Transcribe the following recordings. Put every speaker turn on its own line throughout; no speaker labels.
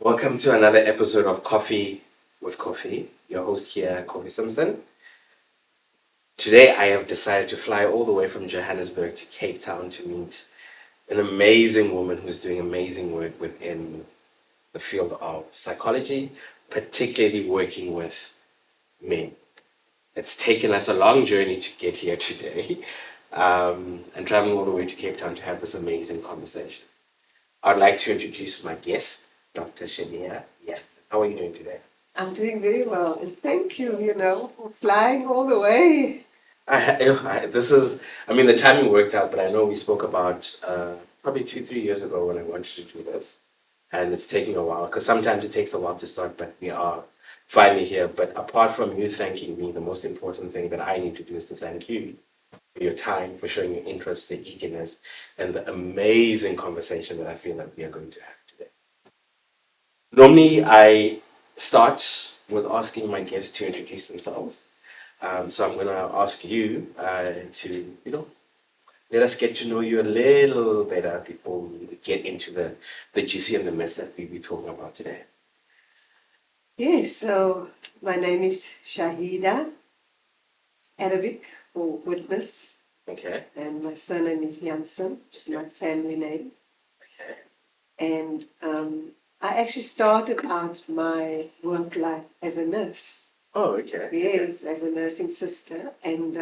Welcome to another episode of Coffee with Coffee. Your host here, Coffee Simpson. Today, I have decided to fly all the way from Johannesburg to Cape Town to meet an amazing woman who's doing amazing work within the field of psychology, particularly working with men. It's taken us a long journey to get here today, and traveling all the way to Cape Town to have this amazing conversation. I'd like to introduce my guest, Dr. Shania. Yeah. How are you doing today?
I'm doing very well, and thank you, for flying all the way.
The timing worked out, but I know we spoke about probably 2, 3 years ago when I wanted to do this, and it's taking a while because sometimes it takes a while to start, but we are finally here. But apart from you thanking me, the most important thing that I need to do is to thank you for your time, for showing your interest, the eagerness, and the amazing conversation that I feel that we are going to have today. Normally, I start with asking my guests to introduce themselves. So I'm going to ask you to let us get to know you a little better before we get into the juicy and the mess that we'll be talking about today.
Yes, so my name is Shahida, Arabic for witness,
Okay.
and my surname is Jansen, which is my family name.
Okay.
And I actually started out my work life as a nurse.
Oh, okay.
Yes, as a nursing sister. And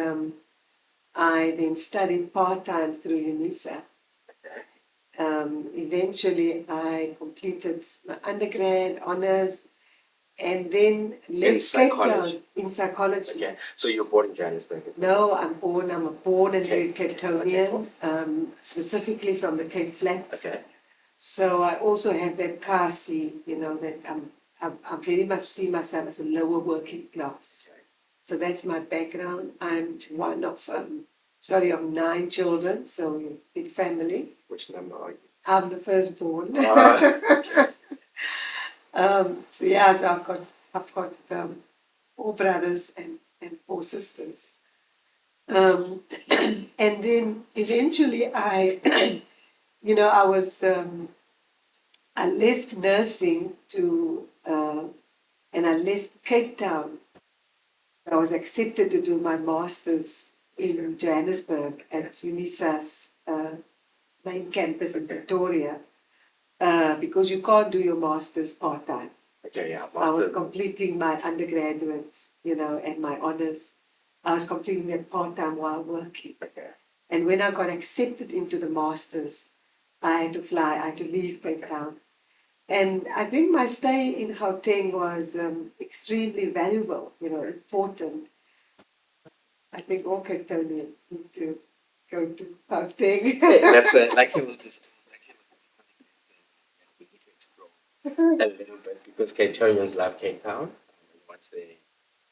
I then studied part-time through UNISA. Eventually, I completed my undergrad honors and then left Cape Town in psychology.
Okay, so you're born in Johannesburg?
No, I'm a born and
Okay.
Cape Townian, specifically from the Cape Flats.
Okay.
So I also have that Kasi, that I very much see myself as a lower working class. So that's my background. I'm one of 9 children, so a big family.
Which number are you?
I'm the firstborn.
Okay.
So I've got 4 brothers and 4 sisters. And then eventually I I left nursing and I left Cape Town. I was accepted to do my master's in Johannesburg at UNISA's main campus in Pretoria, because you can't do your master's part-time.
Okay, yeah.
I was completing my undergraduate, and my honors. I was completing that part-time while working.
Okay.
And when I got accepted into the master's, I had to fly, I had to leave Cape Town. And I think my stay in Gauteng was extremely valuable, important. I think all Cape Townians need to go to Gauteng.
That's like it was just we need to explore a little bit because Cape Townians love Cape Town. And once they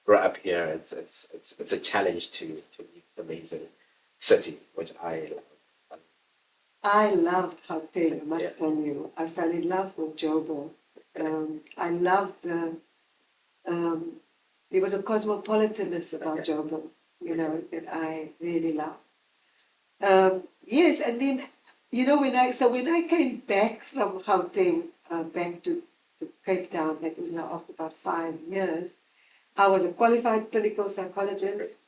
grow up here, it's a challenge to leave this amazing city, which I love.
I loved Gauteng, I must tell you. I fell in love with Joburg. I loved there was a cosmopolitanness about Joburg, that I really loved. Yes, and then, when I came back from Gauteng, back to Cape Town, that was now after about 5 years, I was a qualified clinical psychologist,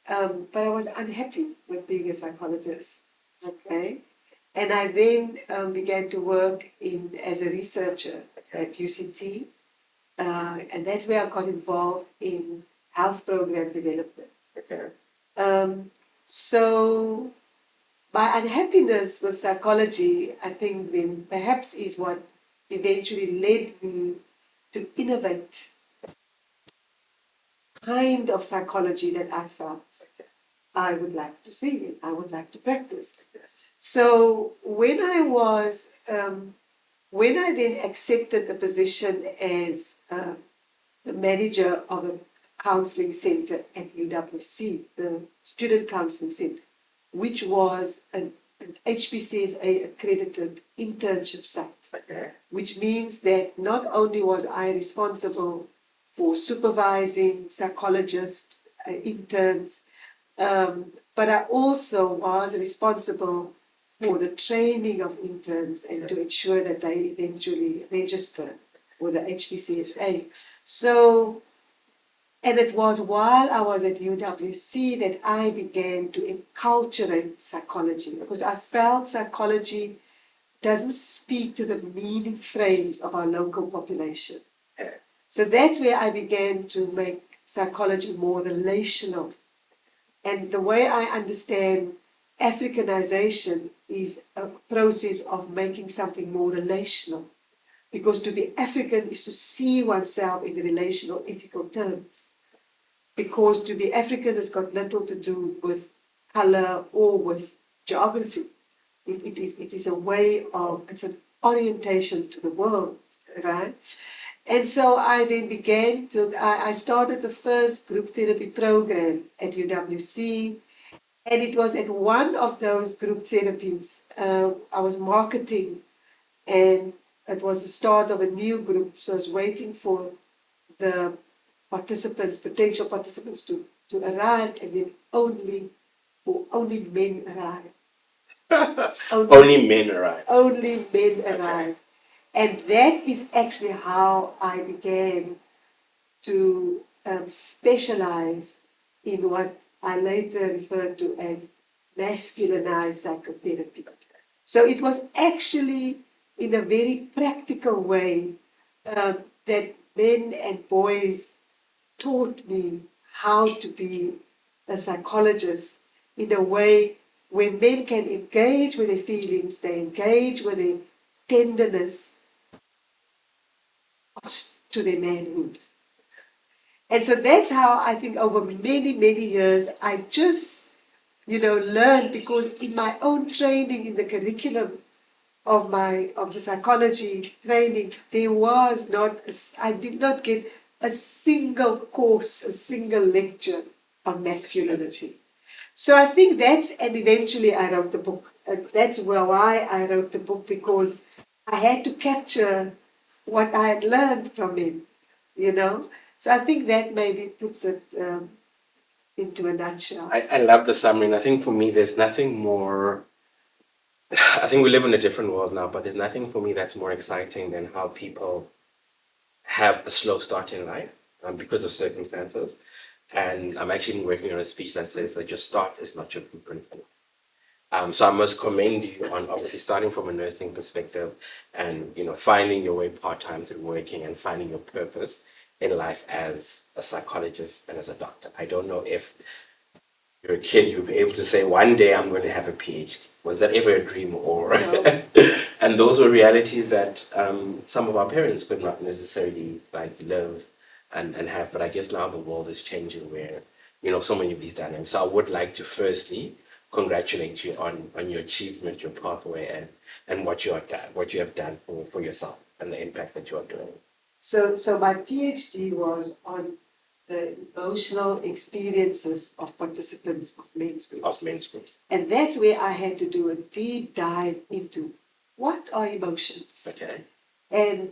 but I was unhappy with being a psychologist, okay? And I then began to work as a researcher at UCT, and that's where I got involved in health program development.
Okay.
So my unhappiness with psychology, I think, then perhaps is what eventually led me to innovate kind of psychology that I felt I would like to see and I would like to practice. So when I then accepted the position as the manager of a counseling center at UWC, the Student Counseling Center, which was an HPCSA accredited internship site, which means that not only was I responsible for supervising psychologists, interns, but I also was responsible for the training of interns and to ensure that they eventually register. or the HPCSA. So, and it was while I was at UWC that I began to enculturate psychology, because I felt psychology doesn't speak to the meaning frames of our local population. So that's where I began to make psychology more relational. And the way I understand Africanization is a process of making something more relational. Because to be African is to see oneself in relational ethical terms. Because to be African has got little to do with color or with geography. It is a way of, it's an orientation to the world, right? And so I then I started the first group therapy program at UWC. And it was at one of those group therapies, I was marketing, and it was the start of a new group. So I was waiting for the potential participants to arrive, and then only men arrived.
Only men arrive.
Only men
Okay.
arrived. And that is actually how I began to specialize in what I later referred to as masculinized psychotherapy. So it was actually in a very practical way that men and boys taught me how to be a psychologist in a way where men can engage with their feelings, they engage with their tenderness to their manhood. And so that's how I think over many, many years, I just, learned, because in my own training in the curriculum of the psychology training, there was not, I did not get a single course, a single lecture on masculinity. So I think and eventually I wrote the book. And that's why I wrote the book, because I had to capture what I had learned from him, So I think that maybe puts it into a nutshell.
I love the summary, and I think for me, there's nothing more. I think we live in a different world now, but there's nothing for me that's more exciting than how people have a slow start in life because of circumstances. And I'm actually working on a speech that says that your start is not your blueprint. So I must commend you on obviously starting from a nursing perspective and finding your way part-time through working and finding your purpose in life as a psychologist and as a doctor. I don't know if you're a kid, you'll be able to say, one day I'm going to have a PhD. Was that ever a dream? Or
No.
And those were realities that some of our parents could not necessarily live and have. But I guess now the world is changing where, so many of these dynamics. So I would like to firstly congratulate you on your achievement, your pathway, and what you have done for yourself and the impact that you are doing.
So my PhD was on the emotional experiences of participants of men's groups. And that's where I had to do a deep dive into what are emotions.
Okay.
And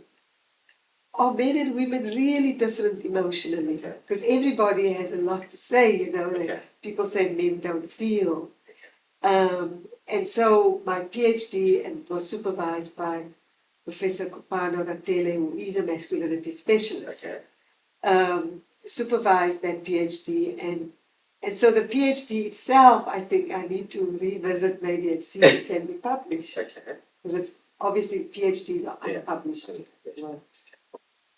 are men and women really different emotionally? Because everybody has a lot to say,
Okay.
People say men don't feel. And so my PhD was supervised by Professor Kopano Ratele, who is a masculinity specialist.
Okay.
Supervised that PhD, and so the PhD itself, I think I need to revisit maybe and see if it can be published, because it's obviously PhDs are unpublished works.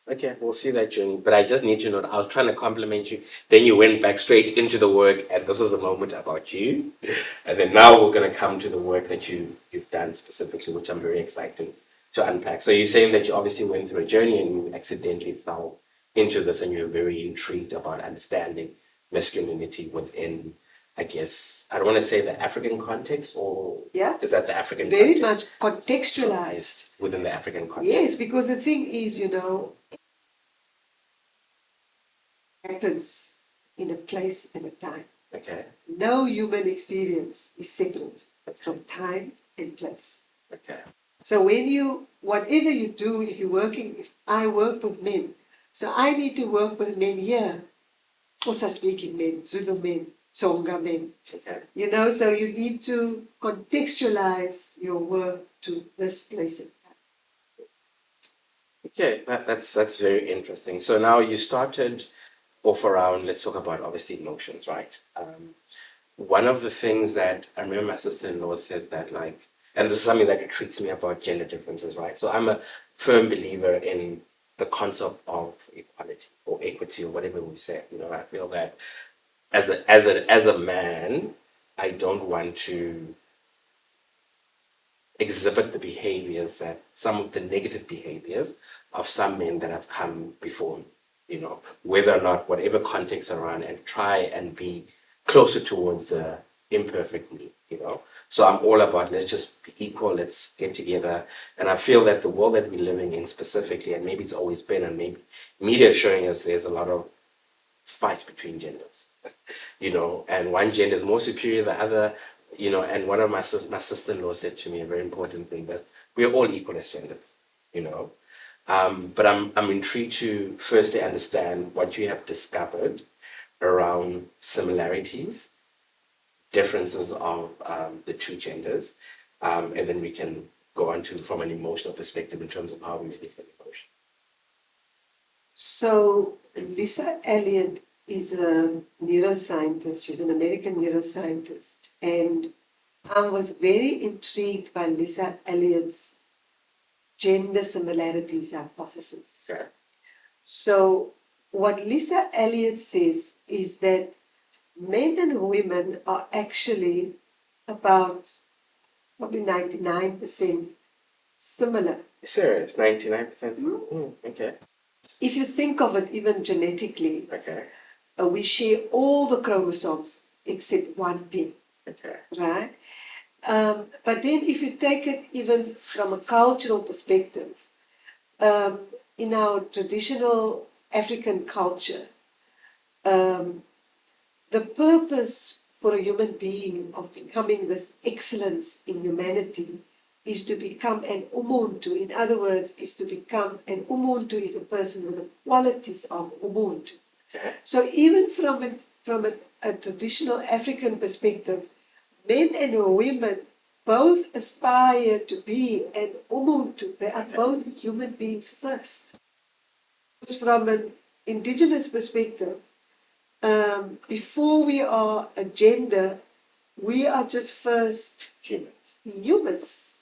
Okay, we'll see that journey. But I just need to know, I was trying to compliment you. Then you went back straight into the work, and this was a moment about you. And then now we're going to come to the work that you've done specifically, which I'm very excited to unpack. So you're saying that you obviously went through a journey and you accidentally fell into this, and you're very intrigued about understanding masculinity within, I guess, I don't want to say the African context, or is that the African
very
context?
much contextualized
within the African context.
Yes, because the thing is, happens in a place and a time.
Okay.
No human experience is separate from time and place.
Okay.
So whatever you do, if I work with men, so I need to work with men here, Xhosa speaking men, Zulu men, Tsonga men.
Okay.
So you need to contextualize your work to this place and time.
Okay, that's very interesting. So now you started off around, let's talk about obviously emotions, right? One of the things that I remember my sister-in-law said that like, and this is something that intrigues me about gender differences, right? So I'm a firm believer in the concept of equality or equity or whatever we say. You know, I feel that as a man, I don't want to exhibit the behaviors that some of the negative behaviors of some men that have come before me, you know, whether or not whatever context around, and try and be closer towards the imperfect me, you know. So I'm all about let's just be equal, let's get together. And I feel that the world that we're living in specifically, and maybe it's always been, and maybe media is showing us there's a lot of fights between genders, you know, and one gender is more superior than the other, you know. And one of my sister-in-law said to me a very important thing, that we're all equal as genders, you know. But I'm intrigued to firstly understand what you have discovered around similarities, differences of the two genders, and then we can go on to from an emotional perspective in terms of how we think of emotion.
So Lisa Elliott is a neuroscientist. She's an American neuroscientist, and I was very intrigued by Lisa Elliott's gender similarities hypothesis.
Okay.
So what Lisa Elliott says is that men and women are actually about probably 99% similar.
Serious, 99%. Okay.
If you think of it even genetically,
Okay.
we share all the chromosomes except one pair,
Okay.
right? But then if you take it even from a cultural perspective, in our traditional African culture, um, the purpose for a human being of becoming this excellence in humanity is to become an umuntu. In other words, is to become an umuntu is a person with the qualities of ubuntu. So even from a traditional African perspective, men and women both aspire to be an umuntu. They are both human beings first. From an indigenous perspective, before we are a gender, we are just first
Humans.
humans.